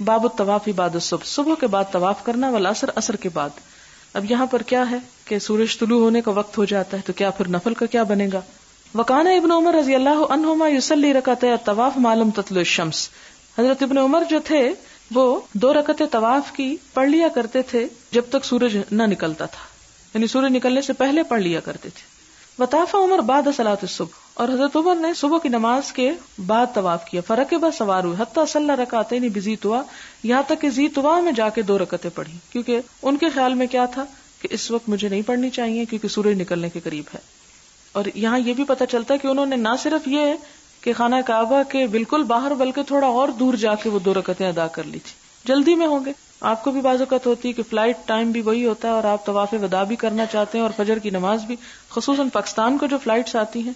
باب الطواف بعد الصبح، صبح کے بعد طواف کرنا، والعصر، عصر کے بعد. اب یہاں پر کیا ہے کہ سورج طلوع ہونے کا وقت ہو جاتا ہے، تو کیا پھر نفل کا کیا بنے گا؟ وکان ابن عمر رضی اللہ عنہما یصلی رکعتي الطواف ما لم تطلع الشمس. حضرت ابن عمر جو تھے وہ 2 رکعتیں طواف کی پڑھ لیا کرتے تھے جب تک سورج نہ نکلتا تھا، یعنی سورج نکلنے سے پہلے پڑھ لیا کرتے تھے. وطاف عمر بعد صلاۃ الصبح، اور حضرت عمر نے صبح کی نماز کے بعد طواف کیا. فرکب سوار ہوئے حتی صلی رکعتین بذی طوا، یہاں تک کہ ذی طوا میں جا کے 2 رکعتیں پڑھی، کیونکہ ان کے خیال میں کیا تھا کہ اس وقت مجھے نہیں پڑھنی چاہیے کیونکہ سورج نکلنے کے قریب ہے. اور یہاں یہ بھی پتہ چلتا ہے کہ انہوں نے نہ صرف یہ کہ خانہ کعبہ کے بالکل باہر بلکہ تھوڑا اور دور جا کے وہ 2 رکعتیں ادا کر لی تھی. جلدی میں ہوں گے، آپ کو بھی بعض اوقات ہوتی ہے کہ فلائٹ ٹائم بھی وہی ہوتا ہے اور آپ طواف وداع بھی کرنا چاہتے ہیں اور فجر کی نماز بھی. خصوصاً پاکستان کو جو فلائٹس آتی ہیں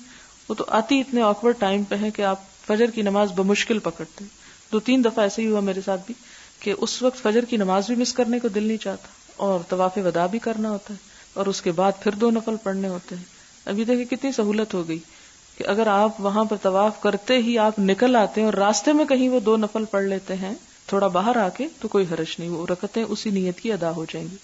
وہ تو آتی اتنے آکورڈ ٹائم پہ ہے کہ آپ فجر کی نماز بمشکل پکڑتے ہیں. 2-3 دفعہ ایسے ہی ہوا میرے ساتھ بھی کہ اس وقت فجر کی نماز بھی مس کرنے کو دل نہیں چاہتا اور طواف وداع بھی کرنا ہوتا ہے اور اس کے بعد پھر 2 نفل پڑھنے ہوتے ہیں. ابھی دیکھیں کتنی سہولت ہو گئی کہ اگر آپ وہاں پر طواف کرتے ہی آپ نکل آتے ہیں اور راستے میں کہیں وہ 2 نفل پڑھ لیتے ہیں تھوڑا باہر آ کے تو کوئی حرج نہیں، وہ رکعتیں اسی نیت کی ادا ہو جائیں گی.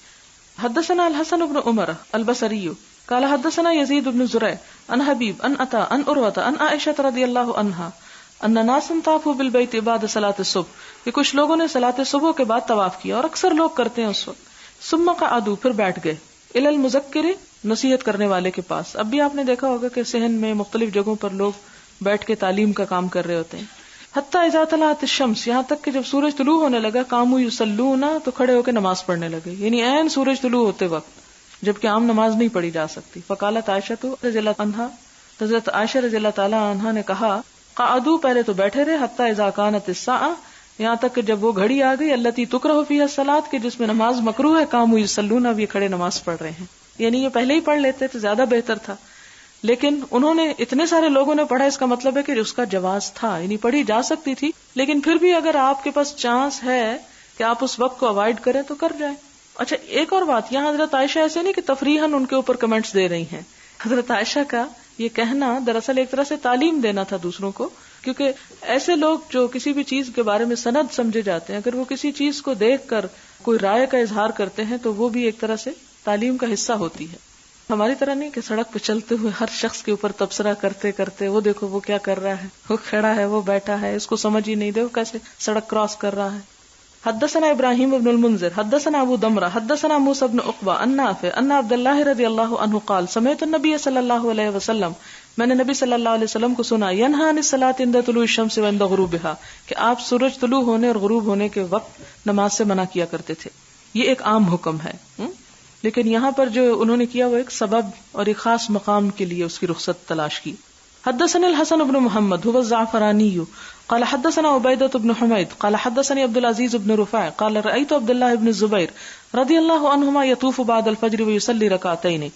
حدثنا الحسن بن عمر البصری قال حدثنا یزید بن زرع عن حبیب عن عطاء عن عروہ عن عائشہ رضی اللہ عنہا ان ناسا طافوا بالبیت بعد صلاۃ الصبح، کہ کچھ لوگوں نے صلاۃ صبح کے بعد طواف کیا اور اکثر لوگ کرتے ہیں اس وقت. ثم قعدوا، پھر بیٹھ گئے، الی المذکر، نصیحت کرنے والے کے پاس. اب بھی آپ نے دیکھا ہوگا کہ صحن میں مختلف جگہوں پر لوگ بیٹھ کے تعلیم کا کام کر رہے ہوتے ہیں. حتی اذا طلعت الشمس، یہاں تک کہ جب سورج طلوع ہونے لگا، قاموا یصلون، تو کھڑے ہو کے نماز پڑھنے لگے، یعنی عین سورج طلوع ہوتے وقت، جبکہ عام نماز نہیں پڑھی جا سکتی. فقالت عائشہ رضی اللہ عنہا، حضرت عائشہ رضی اللہ تعالی عنہا نے کہا، قعدوا، پہلے تو بیٹھے رہے، حتی اذا کانت الساعہ، یہاں تک کہ جب وہ گھڑی آ گئی، التی تکرہ فیہا الصلاۃ، کہ جس میں نماز مکروہ ہے، قاموا یصلون، اب یہ کھڑے نماز پڑھ رہے ہیں. یعنی یہ پہلے ہی پڑھ لیتے تو زیادہ بہتر تھا، لیکن انہوں نے اتنے سارے لوگوں نے پڑھا، اس کا مطلب ہے کہ اس کا جواز تھا، یعنی پڑھی جا سکتی تھی. لیکن پھر بھی اگر آپ کے پاس چانس ہے کہ آپ اس وقت کو اوائڈ کریں تو کر جائیں. اچھا ایک اور بات، یہاں حضرت عائشہ ایسے نہیں کہ تفریحاً ان کے اوپر کمنٹس دے رہی ہیں. حضرت عائشہ کا یہ کہنا دراصل ایک طرح سے تعلیم دینا تھا دوسروں کو، کیونکہ ایسے لوگ جو کسی بھی چیز کے بارے میں سند سمجھے جاتے ہیں، اگر وہ کسی چیز کو دیکھ کر کوئی رائے کا اظہار کرتے ہیں تو وہ بھی ایک طرح سے تعلیم کا حصہ ہوتی ہے. ہماری طرح نہیں کہ سڑک پہ چلتے ہوئے ہر شخص کے اوپر تبصرہ کرتے کرتے وہ دیکھو وہ کیا کر رہا ہے، وہ کھڑا ہے، وہ بیٹھا ہے، اس کو سمجھ ہی نہیں دے وہ کیسے سڑک کراس کر رہا ہے. حدثنا ابراہیم بن المنذر حدثنا ابو دمرہ حدثنا موسى بن عقبہ عن نافع ان عبد اللہ رضی اللہ عنہ قال سمعت النبی صلی اللہ علیہ وسلم، میں نے نبی صلی اللہ علیہ وسلم کو سنا، ینہی عن الصلاۃ عند طلوع الشمس وعند غروبها، کہ آپ سورج طلوع ہونے اور غروب ہونے کے وقت نماز سے منع کیا کرتے تھے. یہ ایک عام حکم ہے، لیکن یہاں پر جو انہوں نے کیا وہ ایک سبب اور ایک خاص مقام کے لیے اس کی رخصت تلاش کی. حدثنا الحسن بن محمد هو الزعفرانی قال حدثنا عبیدۃ بن حمید قال حدثني عبد العزيز بن رفاع قال رأيت عبد الله بن الزبير رضی اللہ عنہما يطوف بعد الفجر ويصلي ركعتين.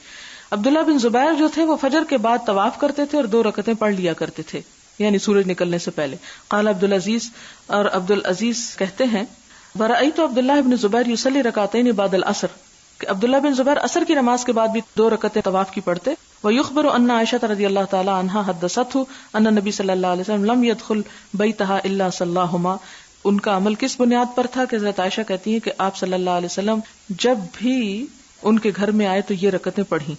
عبداللہ بن زبیر جو تھے وہ فجر کے بعد طواف کرتے تھے اور 2 رکعتیں پڑھ لیا کرتے تھے، یعنی سورج نکلنے سے پہلے. قال عبد العزیز، اور عبد العزیز کہتے ہیں، برأيت عبد الله بن الزبير يصلي ركعتين بعد العصر، کہ عبداللہ بن زبیر عصر کی نماز کے بعد بھی 2 رکعتیں طواف کی پڑھتے. ويخبر ان عائشہ رضی اللہ تعالی عنہا حدثته ان النبی صلی اللہ علیہ وسلم لم يدخل بیتها الا صلاهما. ان کا عمل کس بنیاد پر تھا کہ حضرت عائشہ کہتی ہیں کہ آپ صلی اللہ علیہ وسلم جب بھی ان کے گھر میں آئے تو یہ رکعتیں پڑھیں،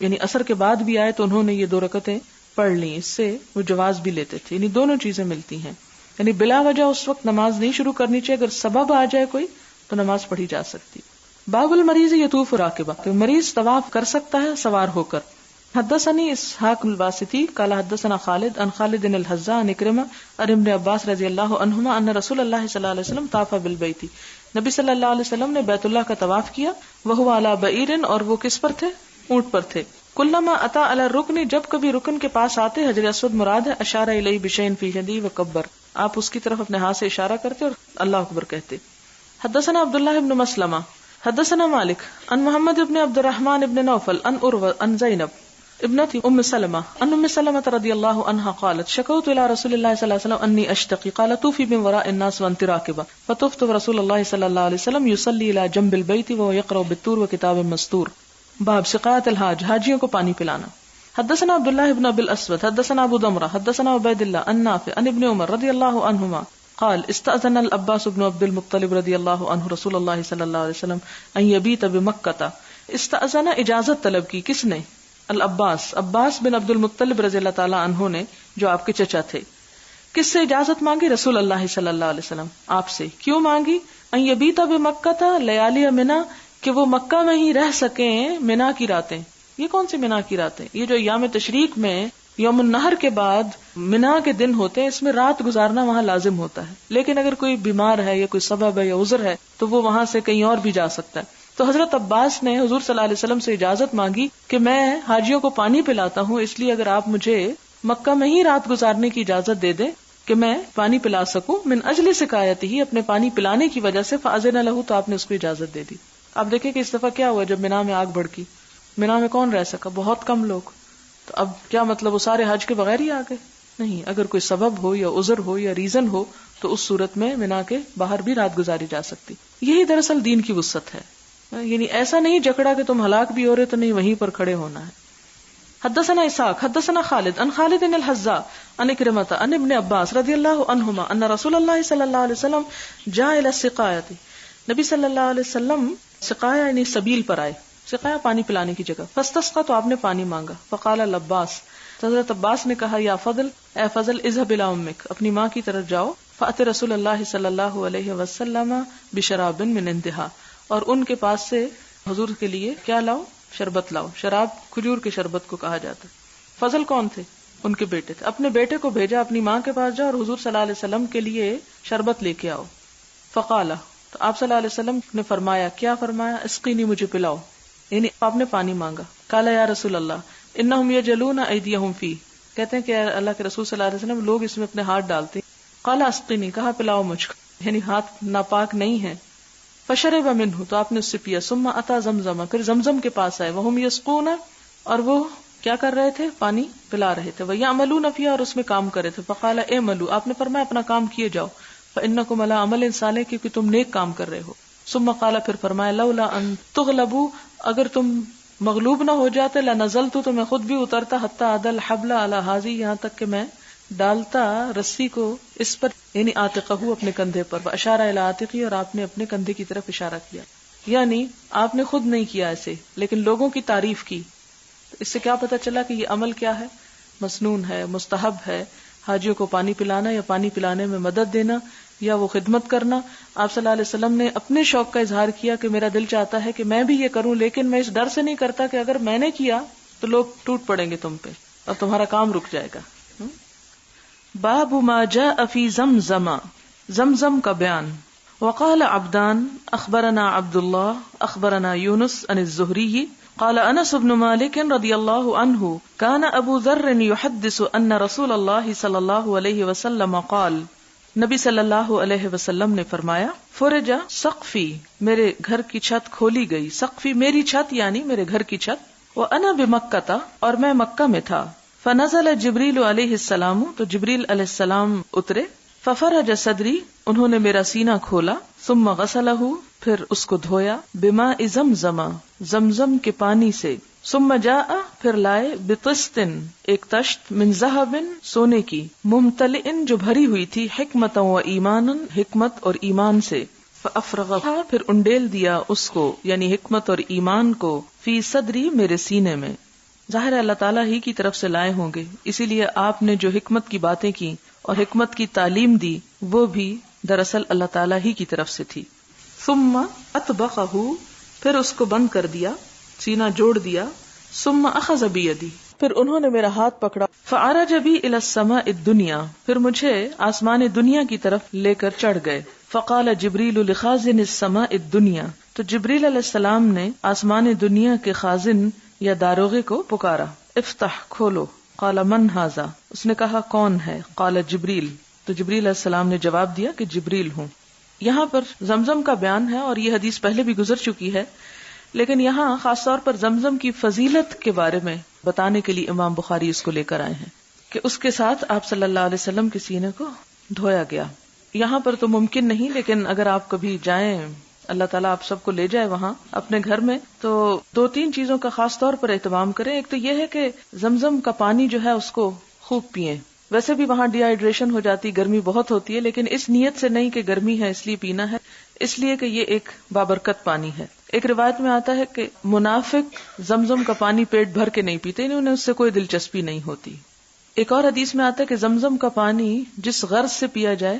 یعنی عصر کے بعد بھی آئے تو انہوں نے یہ 2 رکعتیں پڑھ لیں. اس سے وہ جواز بھی لیتے تھے، یعنی دونوں چیزیں ملتی ہیں، یعنی بلا وجہ اس وقت نماز نہیں شروع کرنی چاہیے، اگر سبب آ جائے کوئی تو نماز پڑھی جا سکتی. باب المریض یطوف راکبا، کہ مریض طواف کر سکتا ہے سوار ہو کر. حدثني اسحاق الباسطی قال حدثنا خالد عن خالد الحذاء عن اکرمہ عن ابن عباس رضی اللہ عنہما ان رسول اللہ صلی اللہ علیہ وسلم طاف بالبیت، نبی صلی اللہ علیہ وسلم نے بیت اللہ کا طواف کیا، وهو علی بعیر، اور وہ کس پر تھے؟ اونٹ پر تھے. کلما اتی علی الرکن، جب کبھی رکن کے پاس آتے، حجر اسود مراد ہے، اشار الیہ بشیء فی یدیہ وکبر، آپ اس کی طرف اپنے ہاتھ سے اشارہ کرتے اور اللہ اکبر کہتے. حدثنا عبداللہ بن مسلمہ حدثنا مالک عن محمد بن عبد الرحمن بن نوفل عن عروہ عن زینب ابنت ام سلمہ ان ام سلمہ رضی اللہ عنہا قالت شکوت الى رسول اللہ صلی اللہ علیہ وسلم انی اشتقی قال طوفی من وراء الناس وانت راکبہ فطفت رسول اللہ صلی اللہ علیہ وسلم یصلی الى جنب البیت وهو یقرأ بالطور وکتاب مستور. باب سقاۃ الحاج، حاجیوں کو پانی پلانا. حدثنا عبداللہ بن ابی الاسود حدثنا ابو دمرہ حدثنا عبید اللہ عن نافع عن ابن عمر رضی اللہ عنہما قال استأذن العباس بن عبد المطلب رضی اللہ عنہ رسول اللہ صلی اللہ علیہ وسلم ان یبیت بمکہ. استأذن اجازت طلب کی، کس نے؟ العباس، عباس بن عبد المطلب رضی اللہ تعالی عنہ نے، جو آپ کے چچا تھے. کس سے اجازت مانگی؟ رسول اللہ صلی اللہ علیہ وسلم، آپ سے. کیوں مانگی؟ ان یبیت بمکہ لیالی منا، کہ وہ مکہ میں ہی رہ سکیں منا کی راتیں. یہ کون سی منا کی راتیں؟ یہ جو ایام تشریق میں یوم النحر کے بعد منا کے دن ہوتے ہیں، اس میں رات گزارنا وہاں لازم ہوتا ہے. لیکن اگر کوئی بیمار ہے یا کوئی سبب ہے یا عذر ہے تو وہ وہاں سے کہیں اور بھی جا سکتا ہے. تو حضرت عباس نے حضور صلی اللہ علیہ وسلم سے اجازت مانگی کہ میں حاجیوں کو پانی پلاتا ہوں، اس لیے اگر آپ مجھے مکہ میں ہی رات گزارنے کی اجازت دے دیں کہ میں پانی پلا سکوں، من اجل سقایتہ، ہی اپنے پانی پلانے کی وجہ سے، فاذن لہ، تو آپ نے اس کو اجازت دے دی. آپ دیکھیں کہ اس دفعہ کیا ہوا جب مینا میں آگ بھڑکی. مینا میں کون رہ سکا؟ بہت کم لوگ. تو اب کیا مطلب وہ سارے حج کے بغیر ہی آ گئے؟ نہیں، اگر کوئی سبب ہو یا عذر ہو یا ریزن ہو تو اس صورت میں مینا کے باہر بھی رات گزاری جا سکتی. یہی دراصل دین کی وسعت ہے. یعنی ایسا نہیں جکڑا کہ تم ہلاک بھی ہو رہے تو نہیں وہیں پر کھڑے ہونا ہے. حدثنا اسحاق حدثنا خالد عن خالد الحذاء عن اکرمۃ عن ابن عباس رضی اللہ عنہما ان رسول اللہ صلی اللہ علیہ وسلم جاء الى السقایۃ. نبی صلی اللہ علیہ وسلم سقایا یعنی سبیل پر آئے، سقایا پانی پلانے کی جگہ. فاستسقى، تو آپ نے پانی مانگا. فقال العباس، حضرت عباس نے کہا، یا فضل، اے فضل، اذهب الى امک، اپنی ماں کی طرف جاؤ. فاتى رسول اللہ صلی اللہ علیہ وسلم بشراب من عندها، اور ان کے پاس سے حضور کے لیے کیا لاؤ؟ شربت لاؤ. شراب کھجور کے شربت کو کہا جاتا ہے. فضل کون تھے؟ ان کے بیٹے تھے. اپنے بیٹے کو بھیجا اپنی ماں کے پاس جاؤ اور حضور صلی اللہ علیہ وسلم کے لیے شربت لے کے آؤ. فقال، تو آپ صلی اللہ علیہ وسلم نے فرمایا، کیا فرمایا؟ اسقینی، مجھے پلاؤ. یعنی آپ نے پانی مانگا. قال یا رسول اللہ انہم یجلون ایدیہم فی، کہتے ہیں کہ اللہ کے رسول صلی اللہ علیہ وسلم، لوگ اس میں اپنے ہاتھ ڈالتے. قال اسقینی، کہا پلاؤ مجھ کو، یعنی ہاتھ ناپاک نہیں ہے. فشرب منہ، تو آپ نے اس سے پیا. ثم اتی زمزم، پھر زمزم کے پاس آئے. وہم یسقون، اور وہ کیا کر رہے تھے؟ پانی پلا رہے تھے. ویعملون فیہا، اور اس میں کام کر رہے تھے. فقال اعملوا، آپ نے فرمایا اپنا کام کیے جاؤ. فانکم علی عمل صالح، کیونکہ تم نیک کام کر رہے ہو. ثم قال، پھر فرمایا، لولا ان تغلبوا، اگر تم مغلوب نہ ہو جاتے، لنزلت، تو میں خود بھی اترتا، حتی عدل الحبل علی ھذی، یہاں تک کہ میں ڈالتا رسی کو اس پر، یعنی عاتقہ، اپنے کندھے پر. واشار الی عاتقی، اور آپ نے اپنے کندھے کی طرف اشارہ کیا. یعنی آپ نے خود نہیں کیا ایسے، لیکن لوگوں کی تعریف کی. اس سے کیا پتہ چلا کہ یہ عمل کیا ہے؟ مسنون ہے، مستحب ہے. حاجیوں کو پانی پلانا یا پانی پلانے میں مدد دینا یا وہ خدمت کرنا. آپ صلی اللہ علیہ وسلم نے اپنے شوق کا اظہار کیا کہ میرا دل چاہتا ہے کہ میں بھی یہ کروں، لیکن میں اس ڈر سے نہیں کرتا کہ اگر میں نے کیا تو لوگ ٹوٹ پڑیں گے تم پہ اور تمہارا کام رک جائے گا. باب ما جاء فی زمزم، زمزم کا بیان. وقال عبدان اخبرنا عبد اللہ اخبرنا یونس عن الزہری قال انس بن مالک رضی اللہ عنہ کان ابو ذر یحدث ان رسول اللہ صلی اللہ علیہ وسلم قال، نبی صلی اللہ علیہ وسلم نے فرمایا، فرج سقفی، میرے گھر کی چھت کھولی گئی. سقفی میری چھت، یعنی میرے گھر کی چھت. وانا بمکہ، اور میں مکہ میں تھا. فنزل جبریل علیہ السلام، تو جبریل علیہ السلام اترے. ففرج صدری، انہوں نے میرا سینہ کھولا. ثم غسلہ، پھر اس کو دھویا. بماء زمزم، زمزم کے پانی سے. ثم جاء، پھر لائے. بطست، ایک تشت. من ذہب، سونے کی. ممتلئ، جو بھری ہوئی تھی. حکمتا و ایمانا، حکمت اور ایمان سے. فافرغھا، پھر انڈیل دیا اس کو، یعنی حکمت اور ایمان کو. فی صدری، میرے سینے میں. ظاہر ہے اللہ تعالیٰ ہی کی طرف سے لائے ہوں گے، اسی لیے آپ نے جو حکمت کی باتیں کی اور حکمت کی تعلیم دی وہ بھی دراصل اللہ تعالیٰ ہی کی طرف سے تھی. ثم اطبقہ، پھر اس کو بند کر دیا، سینہ جوڑ دیا. ثم اخذ بیدی، پھر انہوں نے میرا ہاتھ پکڑا. فعرج بی الی السماء الدنیا، پھر مجھے آسمان دنیا کی طرف لے کر چڑھ گئے. فقال جبریل لخازن السماء الدنیا، تو جبریل علیہ السلام نے آسمان دنیا کے خازن یا داروغے کو پکارا. افتح، کھولو. قال من ھذا، اس نے کہا کون ہے؟ قال جبریل، تو جبریل علیہ السلام نے جواب دیا کہ جبریل ہوں. یہاں پر زمزم کا بیان ہے اور یہ حدیث پہلے بھی گزر چکی ہے، لیکن یہاں خاص طور پر زمزم کی فضیلت کے بارے میں بتانے کے لیے امام بخاری اس کو لے کر آئے ہیں کہ اس کے ساتھ آپ صلی اللہ علیہ وسلم کے سینے کو دھویا گیا. یہاں پر تو ممکن نہیں، لیکن اگر آپ کبھی جائیں، اللہ تعالیٰ آپ سب کو لے جائے وہاں اپنے گھر میں، تو 2-3 چیزوں کا خاص طور پر اہتمام کریں. ایک تو یہ ہے کہ زمزم کا پانی جو ہے اس کو خوب پئیں، ویسے بھی وہاں ڈی ہائیڈریشن ہو جاتی، گرمی بہت ہوتی ہے، لیکن اس نیت سے نہیں کہ گرمی ہے اس لیے پینا ہے، اس لیے کہ یہ ایک بابرکت پانی ہے۔ ایک روایت میں آتا ہے کہ منافق زمزم کا پانی پیٹ بھر کے نہیں پیتے، انہیں اس سے کوئی دلچسپی نہیں ہوتی۔ ایک اور حدیث میں آتا ہے کہ زمزم کا پانی جس غرض سے پیا جائے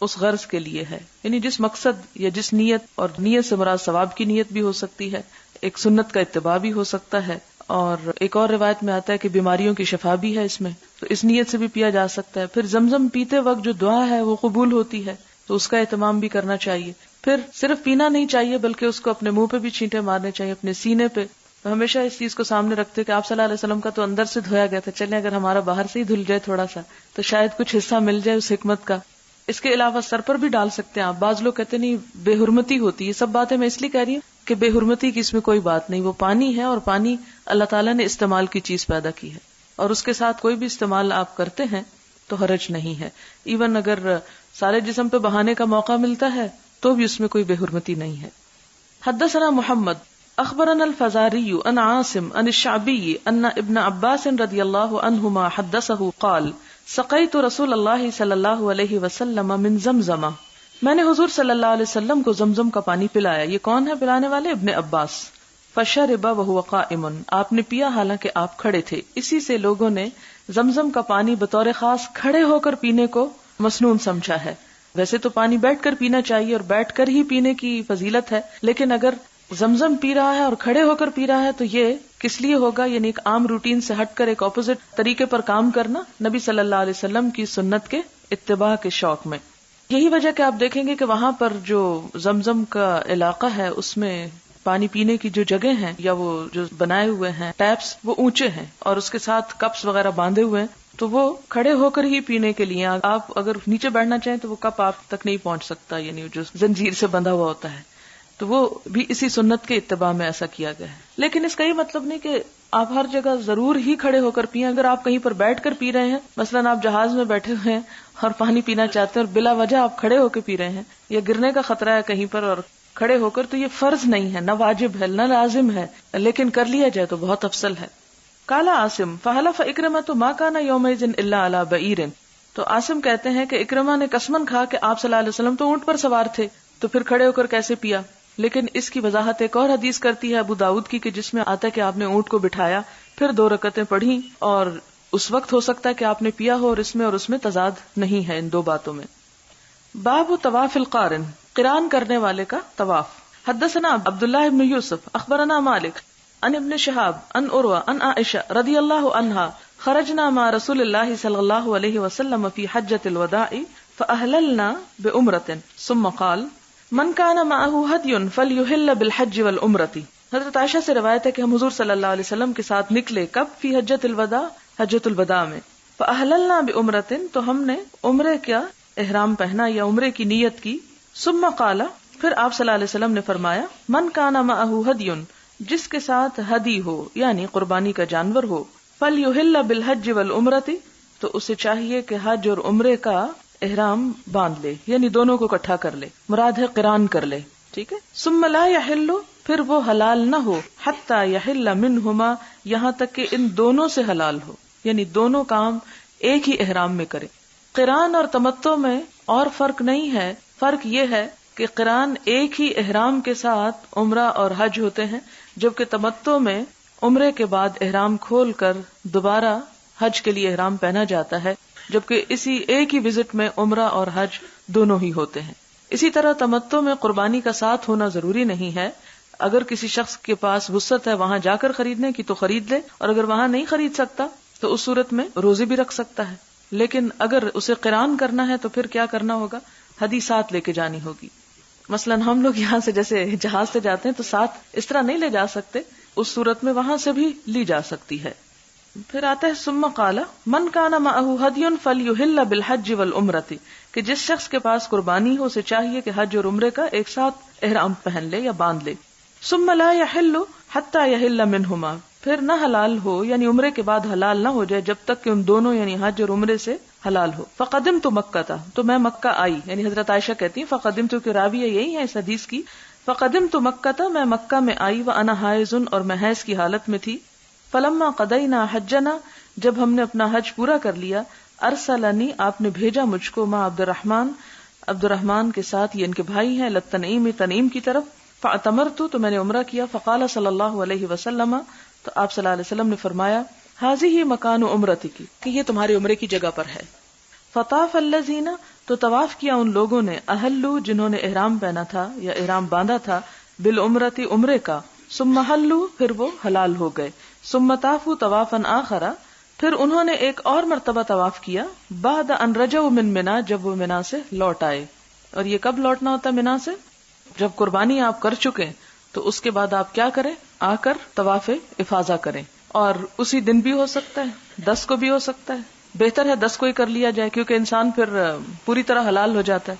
اس غرض کے لیے ہے، یعنی جس مقصد یا جس نیت، اور نیت سے مراد ثواب کی نیت بھی ہو سکتی ہے، ایک سنت کا اتباع بھی ہو سکتا ہے، اور ایک اور روایت میں آتا ہے کہ بیماریوں کی شفا بھی ہے اس میں، تو اس نیت سے بھی پیا جا سکتا ہے۔ پھر زمزم پیتے وقت جو دعا ہے وہ قبول ہوتی ہے، تو اس کا اہتمام بھی کرنا چاہیے۔ پھر صرف پینا نہیں چاہیے بلکہ اس کو اپنے منہ پہ بھی چھینٹے مارنے چاہیے، اپنے سینے پہ۔ ہمیشہ اس چیز کو سامنے رکھتے کہ آپ صلی اللہ علیہ وسلم کا تو اندر سے دھویا گیا تھا، چلیں اگر ہمارا باہر سے ہی دھل جائے تھوڑا سا تو شاید کچھ حصہ مل جائے اس حکمت کا۔ اس کے علاوہ سر پر بھی ڈال سکتے ہیں آپ۔ بعض لوگ کہتے نہیں بے حرمتی ہوتی، یہ سب باتیں میں اس لیے کہہ رہی ہوں کہ بے حرمتی کی اس میں کوئی بات نہیں، وہ پانی ہے اور پانی اللہ تعالیٰ نے استعمال کی چیز پیدا کی ہے، اور اس کے ساتھ کوئی بھی استعمال آپ کرتے ہیں تو حرج نہیں ہے۔ ایون اگر سارے جسم پہ بہانے کا موقع ملتا ہے تو بھی اس میں کوئی بے حرمتی نہیں ہے۔ حدثنا محمد اخبرنا الفزاری عن عاصم عن الشعبی ان ابن عباس رضی اللہ عنہما حدثه قال سقیت رسول اللہ صلی اللہ علیہ وسلم من زمزم، میں نے حضور صلی اللہ علیہ وسلم کو زمزم کا پانی پلایا۔ یہ کون ہے پلانے والے؟ ابن عباس۔ فشرب وهو قائم، آپ نے پیا حالانکہ آپ کھڑے تھے۔ اسی سے لوگوں نے زمزم کا پانی بطور خاص کھڑے ہو کر پینے کو مسنون سمجھا ہے۔ ویسے تو پانی بیٹھ کر پینا چاہیے اور بیٹھ کر ہی پینے کی فضیلت ہے، لیکن اگر زمزم پی رہا ہے اور کھڑے ہو کر پی رہا ہے تو یہ کس لیے ہوگا؟ یعنی ایک عام روٹین سے ہٹ کر ایک اپوزٹ طریقے پر کام کرنا، نبی صلی اللہ علیہ وسلم کی سنت کے اتباع کے شوق میں۔ یہی وجہ کہ آپ دیکھیں گے کہ وہاں پر جو زمزم کا علاقہ ہے اس میں پانی پینے کی جو جگہ ہیں یا وہ جو بنائے ہوئے ہیں ٹیپس وہ اونچے ہیں اور اس کے ساتھ کپس وغیرہ باندھے ہوئے ہیں، تو وہ کھڑے ہو کر ہی پینے کے لیے۔ آپ اگر نیچے بیٹھنا چاہیں تو وہ کپ آپ تک نہیں پہنچ سکتا، یعنی جو زنجیر سے بندھا ہوا ہوتا ہے، تو وہ بھی اسی سنت کے اتباع میں ایسا کیا گیا ہے۔ لیکن اس کا یہ مطلب نہیں کہ آپ ہر جگہ ضرور ہی کھڑے ہو کر پیئیں۔ اگر آپ کہیں پر بیٹھ کر پی رہے ہیں، مثلاً آپ جہاز میں بیٹھے ہوئے ہیں اور پانی پینا چاہتے ہیں اور بلا وجہ آپ کھڑے ہو کے پی رہے ہیں، یا گرنے کا خطرہ ہے کہیں پر اور کھڑے ہو کر، تو یہ فرض نہیں ہے، نہ واجب ہے نہ لازم ہے، لیکن کر لیا جائے تو بہت افضل ہے۔ قال عاصم فحلف اکرمۃ ما کان یومئذ الا علی بعیر، تو عاصم کہتے ہیں کہ اکرمہ نے قسمن کھا کہ آپ صلی اللہ علیہ وسلم تو اونٹ پر سوار تھے، تو پھر کھڑے ہو کر کیسے پیا؟ لیکن اس کی وضاحت ایک اور حدیث کرتی ہے ابو داؤد کی، کہ جس میں آتا ہے کہ آپ نے اونٹ کو بٹھایا، پھر 2 رکعتیں پڑھی، اور اس وقت ہو سکتا ہے کہ آپ نے پیا ہو اور اس میں تضاد نہیں ہے ان 2 باتوں میں۔ باب طواف القارن، قران کرنے والے کا طواف۔ حدثنا عبداللہ بن یوسف اخبرنا مالک عن ابن شہاب عن عروہ عن عائشہ رضی اللہ عنہا خرجنا مع رسول اللہ صلی اللہ علیہ وسلم فی حجۃ الوداع فاہللنا بعمرۃ ثم قال من کان معه ہدی فلیحل بالحج والعمرۃ۔ حضرت عائشہ سے روایت ہے کہ ہم حضور صلی اللہ علیہ وسلم کے ساتھ نکلے، کب؟ فی حجۃ الوداع، حجۃ الوداع میں۔ فاہللنا بعمرۃ، تو ہم نے عمرے کا احرام پہنا یا عمرے کی نیت کی۔ ثم قال، پھر آپ صلی اللہ علیہ وسلم نے فرمایا من کان معه ہدی، جس کے ساتھ ہدی ہو یعنی قربانی کا جانور ہو، فلیحل بالحج والعمرۃ، تو اسے چاہیے کہ حج اور عمرے کا احرام باندھ لے، یعنی دونوں کو اکٹھا کر لے، مراد ہے قران کر لے، ٹھیک ہے۔ ثم لا يحل، پھر وہ حلال نہ ہو، حتی يحل منہما، یہاں تک کہ ان دونوں سے حلال ہو، یعنی دونوں کام ایک ہی احرام میں کرے۔ قران اور تمتع میں اور فرق نہیں ہے، فرق یہ ہے کہ قران ایک ہی احرام کے ساتھ عمرہ اور حج ہوتے ہیں، جبکہ تمتع میں عمرے کے بعد احرام کھول کر دوبارہ حج کے لیے احرام پہنا جاتا ہے، جبکہ اسی ایک ہی وزٹ میں عمرہ اور حج دونوں ہی ہوتے ہیں۔ اسی طرح تمتع میں قربانی کا ساتھ ہونا ضروری نہیں ہے، اگر کسی شخص کے پاس وسعت ہے وہاں جا کر خریدنے کی تو خرید لے، اور اگر وہاں نہیں خرید سکتا تو اس صورت میں روزے بھی رکھ سکتا ہے۔ لیکن اگر اسے قران کرنا ہے تو پھر کیا کرنا ہوگا؟ ہدی ساتھ لے کے جانی ہوگی۔ مثلا ہم لوگ یہاں سے جیسے جہاز سے جاتے ہیں تو ساتھ اس طرح نہیں لے جا سکتے، اس صورت میں وہاں سے بھی لی جا سکتی ہے۔ پھر آتا ہے ثم قال من کان معه هدی فلیحل بالحج والعمرۃ، کہ جس شخص کے پاس قربانی ہو اسے چاہیے کہ حج اور عمرے کا ایک ساتھ احرام پہن لے یا باندھ لے۔ ثم لا يحل حتى يحل منهما، پھر نہ حلال ہو یعنی عمرے کے بعد حلال نہ ہو جائے جب تک کہ ان دونوں یعنی حج اور عمرے سے حلال ہو۔ فقدمت مکہ، تو میں مکہ آئی، یعنی حضرت عائشہ کہتی ہیں فقدمت کی راویہ یہی ہے اس حدیث کی، فقدمت مکہ، میں مکہ میں آئی، وانا حائض، اور میں حیض کی حالت میں تھی۔ فلما قضینا حجنا، جب ہم نے اپنا حج پورا کر لیا، ارسلنی آپ نے بھیجا مجھ کو مع عبد الرحمن کے ساتھ، یہ ان کے بھائی ہیں، للتنعیم تنعیم کی طرف، فاعتمرت تو میں نے عمرہ کیا، فقال صلی اللہ علیہ وسلم تو آپ صلی اللہ علیہ وسلم نے فرمایا ھذہ مکان عمرتک کہ یہ تمہارے عمرے کی جگہ پر ہے. فطاف الذین تو طواف کیا ان لوگوں نے، احلوا جنہوں نے احرام پہنا تھا یا احرام باندھا تھا، بالعمرۃ عمرے کا، ثم حلوا پھر وہ حلال ہو گئے، ثم طافوا طوافا آخر پھر انہوں نے ایک اور مرتبہ طواف کیا، بعد ان رجعوا من منی جب وہ منی سے لوٹ آئے. اور یہ کب لوٹنا ہوتا ہے منی سے؟ جب قربانی آپ کر چکے تو اس کے بعد آپ کیا کریں، آ کر طواف افاضہ کریں. اور اسی دن بھی ہو سکتا ہے، 10 کو بھی ہو سکتا ہے، بہتر ہے 10 کو ہی کر لیا جائے کیونکہ انسان پھر پوری طرح حلال ہو جاتا ہے.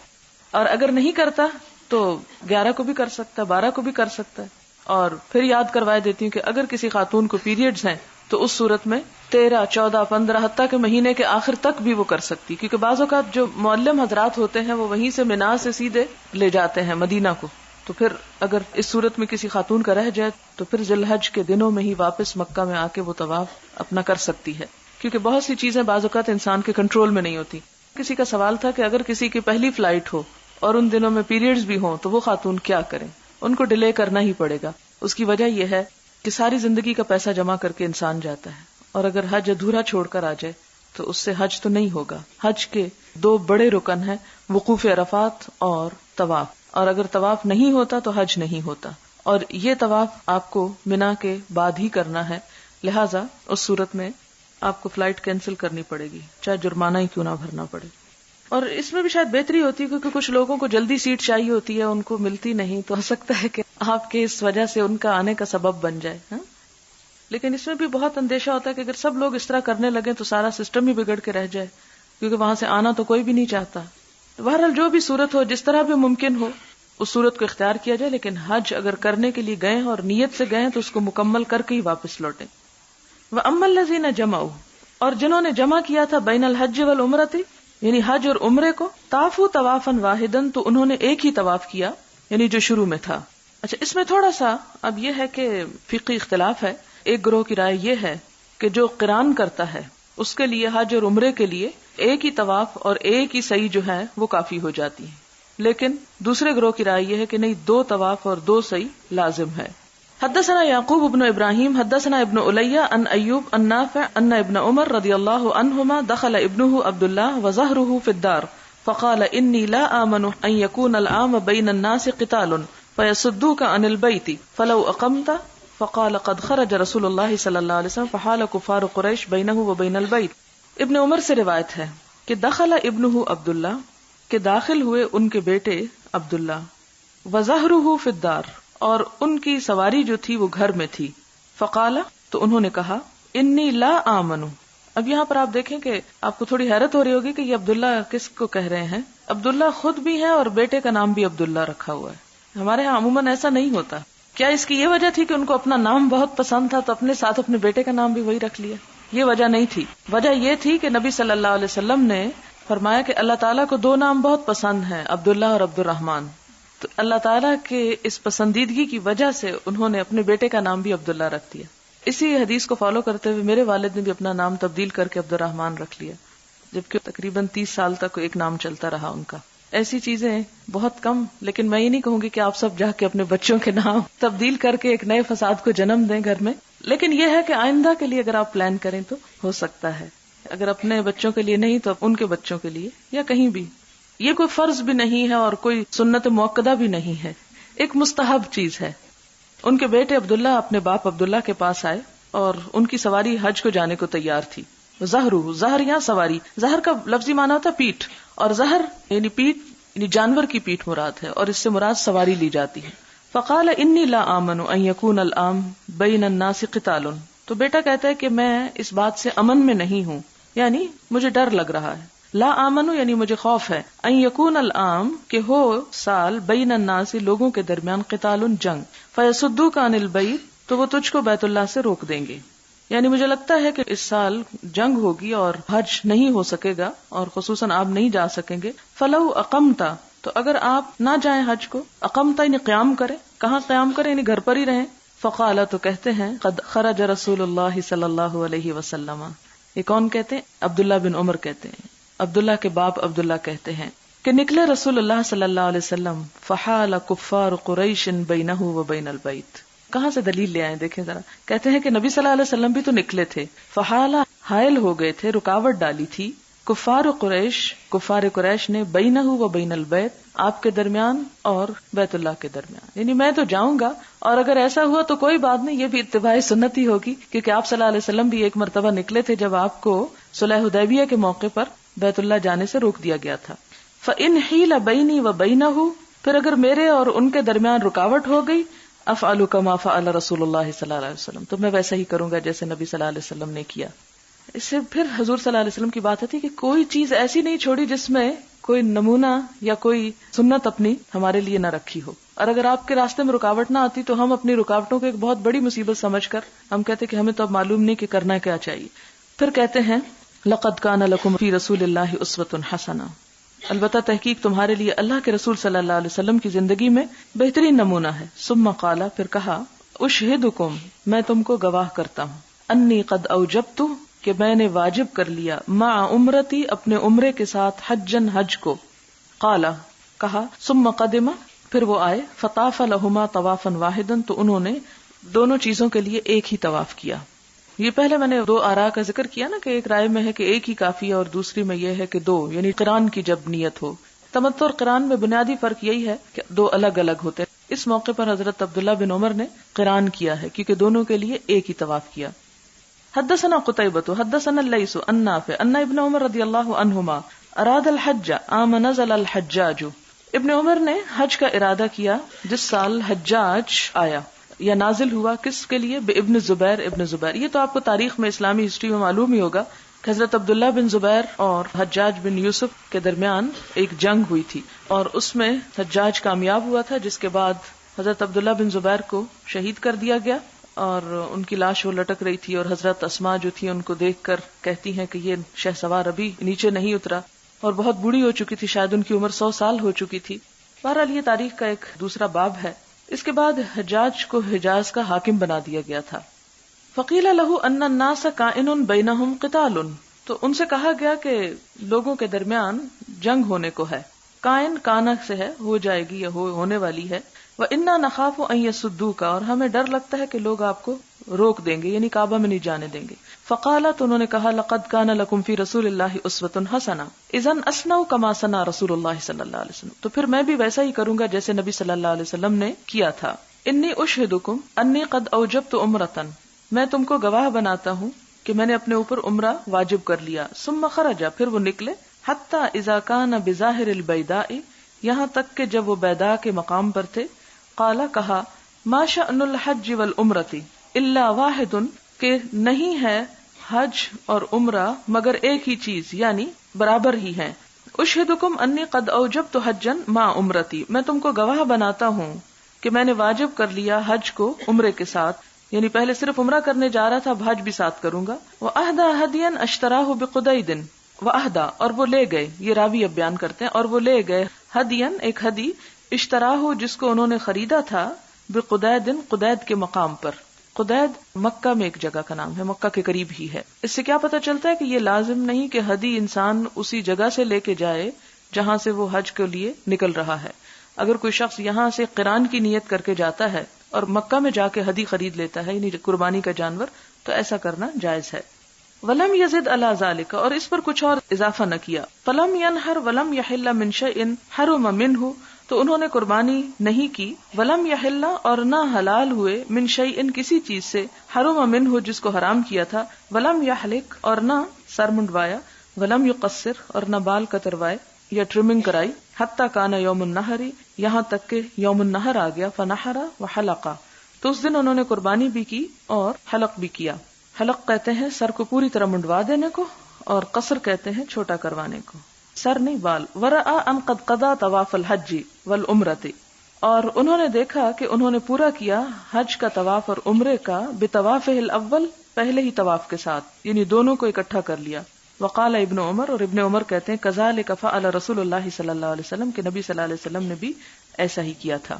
اور اگر نہیں کرتا تو 11 کو بھی کر سکتا ہے، 12 کو بھی کر سکتا ہے. اور پھر یاد کروائے دیتی ہوں کہ اگر کسی خاتون کو پیریڈز ہیں تو اس صورت میں 13، 14، 15 حتیٰ کہ مہینے کے آخر تک بھی وہ کر سکتی، کیونکہ بعض اوقات جو معلم حضرات ہوتے ہیں وہ وہیں سے منا سے سیدھے لے جاتے ہیں مدینہ کو. تو پھر اگر اس صورت میں کسی خاتون کا رہ جائے تو پھر ذی الحج کے دنوں میں ہی واپس مکہ میں آ کے وہ طواف اپنا کر سکتی ہے، کیونکہ بہت سی چیزیں بعض اوقات انسان کے کنٹرول میں نہیں ہوتی. کسی کا سوال تھا کہ اگر کسی کی پہلی فلائٹ ہو اور ان دنوں میں پیریڈز بھی ہوں تو وہ خاتون کیا کریں؟ ان کو ڈیلے کرنا ہی پڑے گا. اس کی وجہ یہ ہے کہ ساری زندگی کا پیسہ جمع کر کے انسان جاتا ہے، اور اگر حج ادھورا چھوڑ کر آ جائے تو اس سے حج تو نہیں ہوگا. حج کے 2 بڑے رکن ہیں، وقوف عرفات اور طواف، اور اگر طواف نہیں ہوتا تو حج نہیں ہوتا. اور یہ طواف آپ کو منا کے بعد ہی کرنا ہے، لہٰذا اس صورت میں آپ کو فلائٹ کینسل کرنی پڑے گی، چاہے جرمانہ ہی کیوں نہ بھرنا پڑے. اور اس میں بھی شاید بہتری ہوتی ہے کیونکہ کچھ لوگوں کو جلدی سیٹ چاہیے ہوتی ہے، ان کو ملتی نہیں، تو ہو سکتا ہے کہ آپ کے اس وجہ سے ان کا آنے کا سبب بن جائے. لیکن اس میں بھی بہت اندیشہ ہوتا ہے کہ اگر سب لوگ اس طرح کرنے لگے تو سارا سسٹم ہی بگڑ کے رہ جائے، کیونکہ وہاں سے آنا تو کوئی بھی نہیں چاہتا. بہرحال جو بھی صورت ہو، جس طرح بھی ممکن ہو اس صورت کو اختیار کیا جائے، لیکن حج اگر کرنے کے لیے گئے اور نیت سے گئے تو اس کو مکمل کر کے ہی واپس لوٹیں. وَأَمَّا الَّذِينَ جَمَعُوا اور جنہوں نے جمع کیا تھا بین الحج والعمرۃ یعنی حج اور عمرے کو، طافوا طوافا واحدا تو انہوں نے ایک ہی طواف کیا یعنی جو شروع میں تھا. اچھا، اس میں تھوڑا سا اب یہ ہے کہ فقہی اختلاف ہے. ایک گروہ کی رائے یہ ہے کہ جو قران کرتا ہے اس کے لیے حج اور عمرے کے لیے ایک ہی طواف اور ایک ہی سعی جو ہے وہ کافی ہو جاتی ہے، لیکن دوسرے گروہ کی رائے یہ ہے کہ نہیں، 2 طواف اور 2 سعی لازم ہے. حدثنا یعقوب بن ابراہیم حدثنا ابن الیہ عن ایوب عن نافع ان ابن عمر رضی اللہ عنہما دخل ابنہ عبد اللہ وظہرہ فی الدار فقال انی لا آمن ان یکون العام بین الناس قتال فیصدوک عن البیت فلو اقمت فقال قد خرج رسول اللہ صلی اللہ علیہ وسلم فحال کفار قریش بینہ وبین البیت. ابن عمر سے روایت ہے کہ دخل ابنہ عبد اللہ کہ داخل ہوئے ان کے بیٹے عبداللہ، وظہرہ فی الدار اور ان کی سواری جو تھی وہ گھر میں تھی، فقال تو انہوں نے کہا انی لا آمن. اب یہاں پر آپ دیکھیں کہ آپ کو تھوڑی حیرت ہو رہی ہوگی کہ یہ عبداللہ کس کو کہہ رہے ہیں. عبداللہ خود بھی ہے اور بیٹے کا نام بھی عبداللہ رکھا ہوا ہے. ہمارے ہاں عموماً ایسا نہیں ہوتا. کیا اس کی یہ وجہ تھی کہ ان کو اپنا نام بہت پسند تھا تو اپنے ساتھ اپنے بیٹے کا نام بھی وہی رکھ لیا؟ یہ وجہ نہیں تھی. وجہ یہ تھی کہ نبی صلی اللہ علیہ وسلم نے فرمایا کہ اللہ تعالیٰ کو 2 نام بہت پسند ہیں، عبداللہ اور عبد الرحمن. تو اللہ تعالیٰ کے اس پسندیدگی کی وجہ سے انہوں نے اپنے بیٹے کا نام بھی عبداللہ رکھ دیا. اسی حدیث کو فالو کرتے ہوئے میرے والد نے بھی اپنا نام تبدیل کر کے عبد الرحمن رکھ لیا، جبکہ تقریباً 30 سال تک ایک نام چلتا رہا ان کا. ایسی چیزیں بہت کم، لیکن میں یہ نہیں کہوں گی کہ آپ سب جا کے اپنے بچوں کے نام تبدیل کر کے ایک نئے فساد کو جنم دیں گھر میں. لیکن یہ ہے کہ آئندہ کے لیے اگر آپ پلان کریں تو ہو سکتا ہے، اگر اپنے بچوں کے لیے نہیں تو ان کے بچوں کے لیے یا کہیں بھی. یہ کوئی فرض بھی نہیں ہے اور کوئی سنت مؤکدہ بھی نہیں ہے، ایک مستحب چیز ہے. ان کے بیٹے عبداللہ اپنے باپ عبداللہ کے پاس آئے اور ان کی سواری حج کو جانے کو تیار تھی. زہر یا سواری، زہر کا لفظی معنی ہوتا ہے پیٹھ، اور زہر یعنی پیٹھ یعنی جانور کی پیٹھ مراد ہے، اور اس سے مراد سواری لی جاتی ہے. فقال انی لا آمن ان یکون العام بین الناس قتال. تو بیٹا کہتا ہے کہ میں اس بات سے امن میں نہیں ہوں، یعنی مجھے ڈر لگ رہا ہے. لا آمن یعنی مجھے خوف ہے، ان یکون العام کہ ہو سال بین الناس لوگوں کے درمیان قتال جنگ، فیصدوک عن البیت تو وہ تجھ کو بیت اللہ سے روک دیں گے. یعنی مجھے لگتا ہے کہ اس سال جنگ ہوگی اور حج نہیں ہو سکے گا اور خصوصاً آپ نہیں جا سکیں گے. فلو اقمتا تو اگر آپ نہ جائیں حج کو، اقمتا یعنی قیام کریں، کہاں قیام کریں یعنی گھر پر ہی رہیں. فقال تو کہتے ہیں قد خرج رسول اللہ صلی اللہ علیہ وسلم یہ کون کہتے ہیں؟ عبداللہ بن عمر کہتے ہیں، عبداللہ کے باپ عبداللہ کہتے ہیں کہ نکلے رسول اللہ صلی اللہ علیہ وسلم فحال کفار قریش بینہ و بین البیت. کہاں سے دلیل لے آئے دیکھیں ذرا. کہتے ہیں کہ نبی صلی اللہ علیہ وسلم بھی تو نکلے تھے، فحال حائل ہو گئے تھے، رکاوٹ ڈالی تھی، کفار قریش نے بینہ و بین البیت، آپ کے درمیان اور بیت اللہ کے درمیان. یعنی میں تو جاؤں گا، اور اگر ایسا ہوا تو کوئی بات نہیں، یہ بھی اتباع سنت ہی ہوگی، کیونکہ آپ صلی اللہ علیہ وسلم بھی ایک مرتبہ نکلے تھے جب آپ کو صلح حدیبیہ کے موقع پر بیت اللہ جانے سے روک دیا گیا تھا. فَإِنْ حِيلَ بَيْنِي وَبَيْنَهُ، پھر اگر میرے اور ان کے درمیان رکاوٹ ہو گئی، افعل كما فعل رسول اللہ صلی اللہ علیہ وسلم، تو میں ویسا ہی کروں گا جیسے نبی صلی اللہ علیہ وسلم نے کیا. اس سے پھر حضور صلی اللہ علیہ وسلم کی بات آتی کہ کوئی چیز ایسی نہیں چھوڑی جس میں کوئی نمونہ یا کوئی سنت اپنی ہمارے لیے نہ رکھی ہو. اور اگر آپ کے راستے میں رکاوٹ نہ آتی تو ہم اپنی رکاوٹوں کو ایک بہت بڑی مصیبت سمجھ کر ہم کہتے کہ ہمیں تو اب معلوم نہیں کہ کرنا کیا چاہیے. پھر کہتے ہیں لقد کان لکم فی رسول اللہ اسوۃ حسنہ، البتہ تحقیق تمہارے لیے اللہ کے رسول صلی اللہ علیہ وسلم کی زندگی میں بہترین نمونہ ہے. ثم قال، پھر کہا، اشہدکم، میں تم کو گواہ کرتا ہوں، انی قد اوجبت، کہ میں نے واجب کر لیا، مع عمرتی، اپنے عمرے کے ساتھ، حجن، حج کو. قال، کہا، ثم قدم، پھر وہ آئے، فطاف لہما طوافا واحدا، تو انہوں نے دونوں چیزوں کے لیے ایک ہی طواف کیا. یہ پہلے میں نے دو آراء کا ذکر کیا نا، کہ ایک رائے میں ہے کہ ایک ہی کافی ہے اور دوسری میں یہ ہے کہ دو، یعنی قران کی جب نیت ہو. تمتع اور قران میں بنیادی فرق یہی ہے کہ دو الگ الگ ہوتے ہیں. اس موقع پر حضرت عبداللہ بن عمر نے قران کیا ہے کیونکہ دونوں کے لیے ایک ہی طواف کیا. حدثنا قتيبة حدثنا الليث عن نافع ان ابن عمر رضی اللہ عنہما اراد الحج عام نزل الحجاج، ابن عمر نے حج کا ارادہ کیا جس سال حجاج آیا یا نازل ہوا. کس کے لیے؟ ابن زبیر، ابن زبیر. یہ تو آپ کو تاریخ میں، اسلامی ہسٹری میں معلوم ہی ہوگا کہ حضرت عبداللہ بن زبیر اور حجاج بن یوسف کے درمیان ایک جنگ ہوئی تھی، اور اس میں حجاج کامیاب ہوا تھا، جس کے بعد حضرت عبداللہ بن زبیر کو شہید کر دیا گیا، اور ان کی لاش وہ لٹک رہی تھی، اور حضرت اسما جو تھی ان کو دیکھ کر کہتی ہیں کہ یہ شہسوار ابھی نیچے نہیں اترا، اور بہت بوڑھی ہو چکی تھی، شاید ان کی عمر 100 سال ہو چکی تھی. بہرحال یہ تاریخ کا ایک دوسرا باب ہے. اس کے بعد حجاج کو حجاز کا حاکم بنا دیا گیا تھا. فقیل لہ ان الناس کائن بینہم قتال، تو ان سے کہا گیا کہ لوگوں کے درمیان جنگ ہونے کو ہے. کائن کانا سے ہے، ہو جائے گی یا ہونے والی ہے. وَإِنَّا نَخَافُ أَن يَصُدُّوكَ، اور ہمیں ڈر لگتا ہے کہ لوگ آپ کو روک دیں گے، یعنی کعبہ میں نہیں جانے دیں گے. فقال، تو انہوں نے کہا، لقد كان لكم في رسول الله اسوة حسنة اذا اصنعوا كما صنع رسول اللہ صلی اللہ علیہ وسلم، تو پھر میں بھی ویسا ہی کروں گا جیسے نبی صلی اللہ علیہ وسلم نے کیا تھا. انی اشہدکم انی قد اوجبت عمرۃ، میں تم کو گواہ بناتا ہوں کہ میں نے اپنے اوپر عمرہ واجب کر لیا. ثم خرج، پھر وہ نکلے، حتی اذا كان بظاہر البیداء، یہاں تک کہ جب وہ بیداء کے مقام پر تھے. قال، کہا، ما شأن الحج والعمرۃ الا واحد، کہ نہیں ہے حج اور عمرہ مگر ایک ہی چیز، یعنی برابر ہی ہیں. اشہدکم انی قد اوجبت حجا مع عمرتی، میں تم کو گواہ بناتا ہوں کہ میں نے واجب کر لیا حج کو عمرے کے ساتھ، یعنی پہلے صرف عمرہ کرنے جا رہا تھا، اب حج بھی ساتھ کروں گا. وَأَهْدَى هَدْيًا اشْتَرَاهُ بِقُدَيْدٍ، وَأَهْدَى، اور وہ لے گئے، یہ راوی اب بیان کرتے ہیں، اور وہ لے گئے ہدین، ایک ہدی، اشتراہ، جس کو انہوں نے خریدا تھا، بقدید، قدید کے مقام پر. قدید مکہ میں ایک جگہ کا نام ہے، مکہ کے قریب ہی ہے. اس سے کیا پتہ چلتا ہے کہ یہ لازم نہیں کہ ہدی انسان اسی جگہ سے لے کے جائے جہاں سے وہ حج کے لیے نکل رہا ہے. اگر کوئی شخص یہاں سے قران کی نیت کر کے جاتا ہے اور مکہ میں جا کے ہدی خرید لیتا ہے، یعنی قربانی کا جانور، تو ایسا کرنا جائز ہے. ولم یزد علی ذلک، اور اس پر کچھ اور اضافہ نہ کیا. فلم ینحر ولم یحل من شیء حرم منہ، تو انہوں نے قربانی نہیں کی. ولم یحل، اور نہ حلال ہوئے، من شیء، کسی چیز سے، حرم منہ، جس کو حرام کیا تھا. ولم یحلق، اور نہ سر منڈوایا. ولم یقصر، اور نہ بال کتروائے یا ٹرمنگ کرائی. حتی کان یوم النحر، یہاں تک کہ یوم النحر آ گیا. فنحر وحلق، تو اس دن انہوں نے قربانی بھی کی اور حلق بھی کیا. حلق کہتے ہیں سر کو پوری طرح منڈوا دینے کو، اور قصر کہتے ہیں چھوٹا کروانے کو، سر نہیں بال. ورأى ان قد قضى طواف الحج والعمرة، اور انہوں نے دیکھا کہ انہوں نے پورا کیا حج کا طواف اور عمرے کا، بطوافہ الاول، پہلے ہی طواف کے ساتھ، یعنی دونوں کو اکٹھا کر لیا. وقال ابن عمر، اور ابن عمر کہتے ہیں کذالک فعل رسول اللہ صلی اللہ علیہ وسلم، کہ نبی صلی اللہ علیہ وسلم نے بھی ایسا ہی کیا تھا.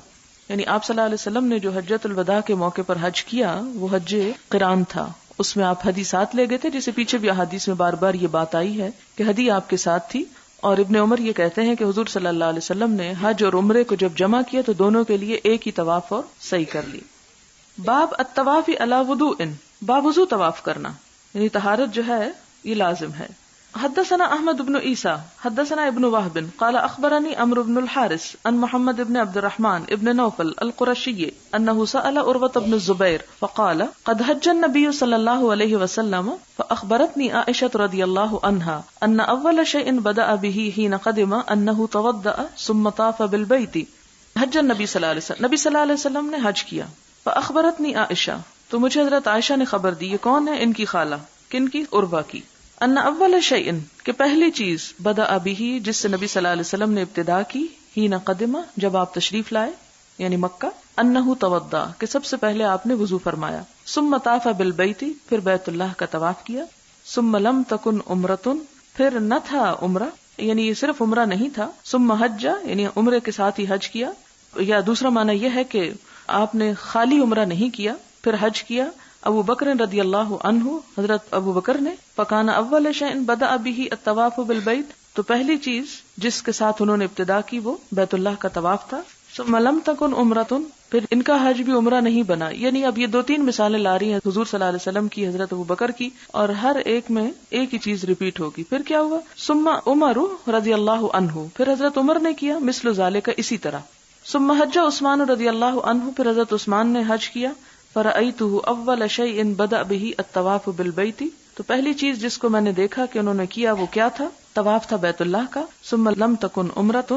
یعنی آپ صلی اللہ علیہ وسلم نے جو حجۃ الوداع کے موقع پر حج کیا وہ حج قران تھا، اس میں آپ ہدی ساتھ لے گئے تھے، جسے پیچھے بھی احادیث میں بار بار یہ بات آئی ہے کہ ہدی آپ کے ساتھ تھی. اور ابن عمر یہ کہتے ہیں کہ حضور صلی اللہ علیہ وسلم نے حج اور عمرے کو جب جمع کیا تو دونوں کے لیے ایک ہی طواف اور صحیح کر لی. باب الطواف علی وضوء، باوضو طواف کرنا، یعنی طہارت جو ہے یہ لازم ہے. حدثنا احمد بن عیسیٰ حدثنا ابن وهب قال اخبرني عمرو بن الحارث عن محمد بن عبد الرحمن ابن نوفل القرشي انه سأل عروة بن الزبير فقال قد حج النبي صلى الله عليه وسلم فاخبرتني عائشة رضي الله عنها ان اول شيء بدأ به حين قدم انه توضأ ثم طاف بالبيت. حج النبي صلی اللہ علیہ وسلم، نبی صلی اللہ علیہ وسلم نے حج کیا. فاخبرتنی عائشہ، تو مجھے حضرت عائشہ نے خبر دی. یہ کون ہے؟ ان کی خالہ. کن کی؟ عروہ کی. ان اول شیء، کہ پہلی چیز، بدأ به، جس سے نبی صلی اللہ علیہ وسلم نے ابتدا کی، حین قدم، جب آپ تشریف لائے یعنی مکہ، انہ توضأ، کہ سب سے پہلے آپ نے وضو فرمایا. ثم طاف بالبیت، پھر بیت اللہ کا طواف کیا. ثم لم تکن عمرۃ، پھر نہ تھا عمرہ، یعنی یہ صرف عمرہ نہیں تھا. ثم حج، یعنی عمرے کے ساتھ ہی حج کیا. یا دوسرا معنی یہ ہے کہ آپ نے خالی عمرہ نہیں کیا، پھر حج کیا. ابو بکر رضی اللہ عنہ، حضرت ابو بکر نے، فکان اول شیء بدأ به الطواف بالبیت، تو پہلی چیز جس کے ساتھ انہوں نے ابتدا کی وہ بیت اللہ کا طواف تھا. ثم لم تکن عمرۃ، پھر ان کا حج بھی عمرہ نہیں بنا. یعنی اب یہ 2-3 مثالیں لا رہی ہیں حضور صلی اللہ علیہ وسلم کی، حضرت ابو بکر کی، اور ہر ایک میں ایک ہی چیز ریپیٹ ہوگی. پھر کیا ہوا؟ ثم عمر رضی اللہ عنہ، پھر حضرت عمر نے کیا، مثل ذالک، اسی طرح. ثم حج عثمان رضی اللہ عنہ، پھر حضرت عثمان نے حج کیا. فرأیتہ اول شیء بدأ به الطواف بالبیت، تو پہلی چیز جس کو میں نے دیکھا کہ انہوں نے کیا وہ کیا تھا؟ طواف تھا بیت اللہ کا. ثم لم تکن عمرۃ،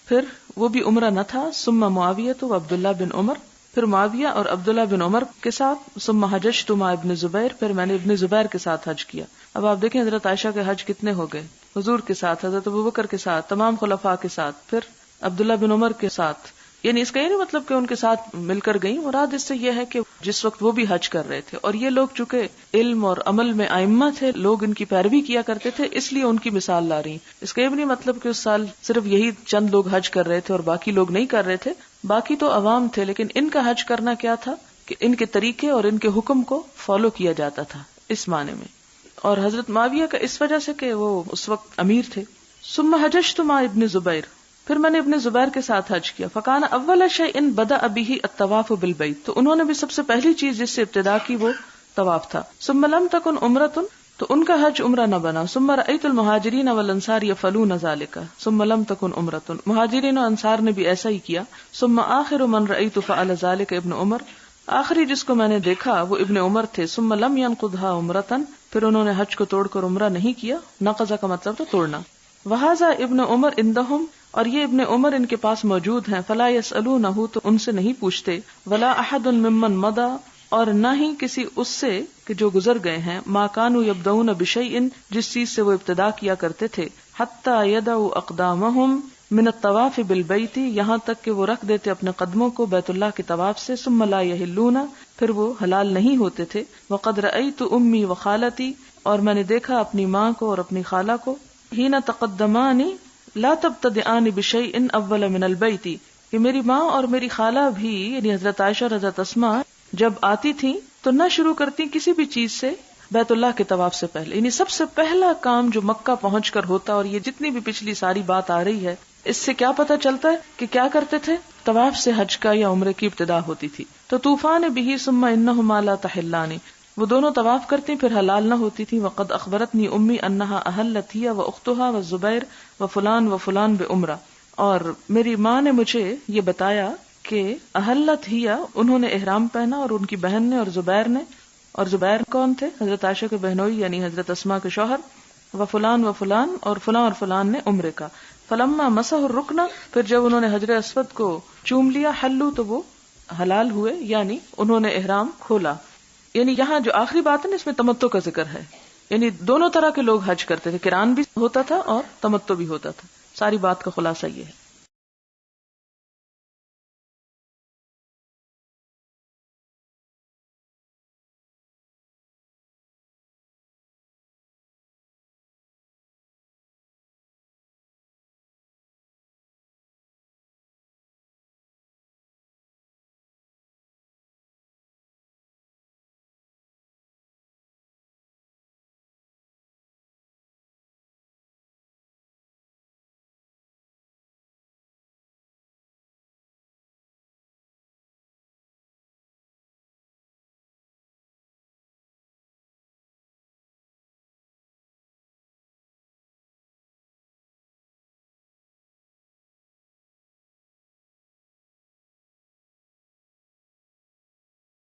پھر وہ بھی عمرہ نہ تھا. ثم معاویہ و عبداللہ بن عمر، پھر معاویہ اور عبداللہ بن عمر کے ساتھ. ثم حججت مع ابن زبیر، پھر میں نے ابن زبیر کے ساتھ حج کیا. اب آپ دیکھیں حضرت عائشہ کے حج کتنے ہو گئے، حضور کے ساتھ، حضرت ابوبکر کے ساتھ، تمام خلفاء کے ساتھ، پھر عبداللہ بن عمر کے ساتھ. یعنی اس کا یہ نہیں مطلب کہ ان کے ساتھ مل کر گئیں، مراد اس سے یہ ہے کہ جس وقت وہ بھی حج کر رہے تھے، اور یہ لوگ چونکہ علم اور عمل میں ائمہ تھے، لوگ ان کی پیروی کیا کرتے تھے، اس لیے ان کی مثال لا رہی. اس کا یہ بھی نہیں مطلب کہ اس سال صرف یہی چند لوگ حج کر رہے تھے اور باقی لوگ نہیں کر رہے تھے، باقی تو عوام تھے، لیکن ان کا حج کرنا کیا تھا کہ ان کے طریقے اور ان کے حکم کو فالو کیا جاتا تھا اس معنی میں. اور حضرت معاویہ کا اس وجہ سے کہ وہ اس وقت امیر تھے. ثم حججت مع ابن زبیر، پھر میں نے ابن زبیر کے ساتھ حج کیا. فکان اول شیء بدأ به الطواف بالبیت، تو انہوں نے بھی سب سے پہلی چیز جس سے ابتدا کی وہ طواف تھا. ثم لم تکن عمرۃ، تو ان کا حج عمرہ نہ بنا. ثم رأیت المہاجرین والانصار یفعلون ذلک، ثم لم تکن عمرۃ، مہاجرین و انصار نے بھی ایسا ہی کیا. ثم آخر من رأیت فعل ذلک ابن عمر، آخری جس کو میں نے دیکھا وہ ابن عمر تھے. ثم لم ينقضها عمرۃ، پھر انہوں نے حج کو توڑ کر عمرہ نہیں کیا. نقض کا مطلب تو توڑنا. وہذا ابن عمر عندهم، اور یہ ابن عمر ان کے پاس موجود ہیں. فلا يسألونہ، تو ان سے نہیں پوچھتے. ولا احد ممن مضى، اور نہ ہی کسی اس سے کہ جو گزر گئے ہیں. ما كانوا يبدؤون بشيء، جس چیز سے وہ ابتدا کیا کرتے تھے. حتى يدعوا اقدامهم من الطواف بالبيت، یہاں تک کہ وہ رکھ دیتے اپنے قدموں کو بیت اللہ کے طواف سے. ثم لا يحلون، پھر وہ حلال نہیں ہوتے تھے. وقد رأيت امي وخالتي، اور میں نے دیکھا اپنی ماں کو اور اپنی خالہ کو. حين تقدمان لا تبتدئان بشيء اول من البيت، کہ میری ماں اور میری خالہ بھی، یعنی حضرت عائشہ اور حضرت اسماء، جب آتی تھیں تو نہ شروع کرتی کسی بھی چیز سے بیت اللہ کے طواف سے پہلے. یعنی سب سے پہلا کام جو مکہ پہنچ کر ہوتا، اور یہ جتنی بھی پچھلی ساری بات آ رہی ہے اس سے کیا پتہ چلتا ہے کہ کیا کرتے تھے؟ طواف سے حج کا یا عمرے کی ابتدا ہوتی تھی. تو طوفان به ثم انہما لا تحلان، وہ دونوں طواف کرتی پھر حلال نہ ہوتی تھی. وقد اخبرتنی امی انہا احلت ہی و اختہا و زبیر و فلان بعمرہ، اور میری ماں نے مجھے یہ بتایا کہ احلت ہی، انہوں نے احرام پہنا، اور ان کی بہن نے، اور زبیر نے. اور زبیر کون تھے؟ حضرت عائشہ کے بہنوئی، یعنی حضرت اسماء کے شوہر. و فلان اور فلان نے عمرے کا. فلما مسح الرکن، پھر جب انہوں نے حجر اسود کو چوم لیا، حلو، تو وہ حلال ہوئے، یعنی انہوں نے احرام کھولا. یعنی یہاں جو آخری بات ہے نا، اس میں تمتع کا ذکر ہے. یعنی دونوں طرح کے لوگ حج کرتے تھے، قران بھی ہوتا تھا اور تمتع بھی ہوتا تھا. ساری بات کا خلاصہ یہ ہے.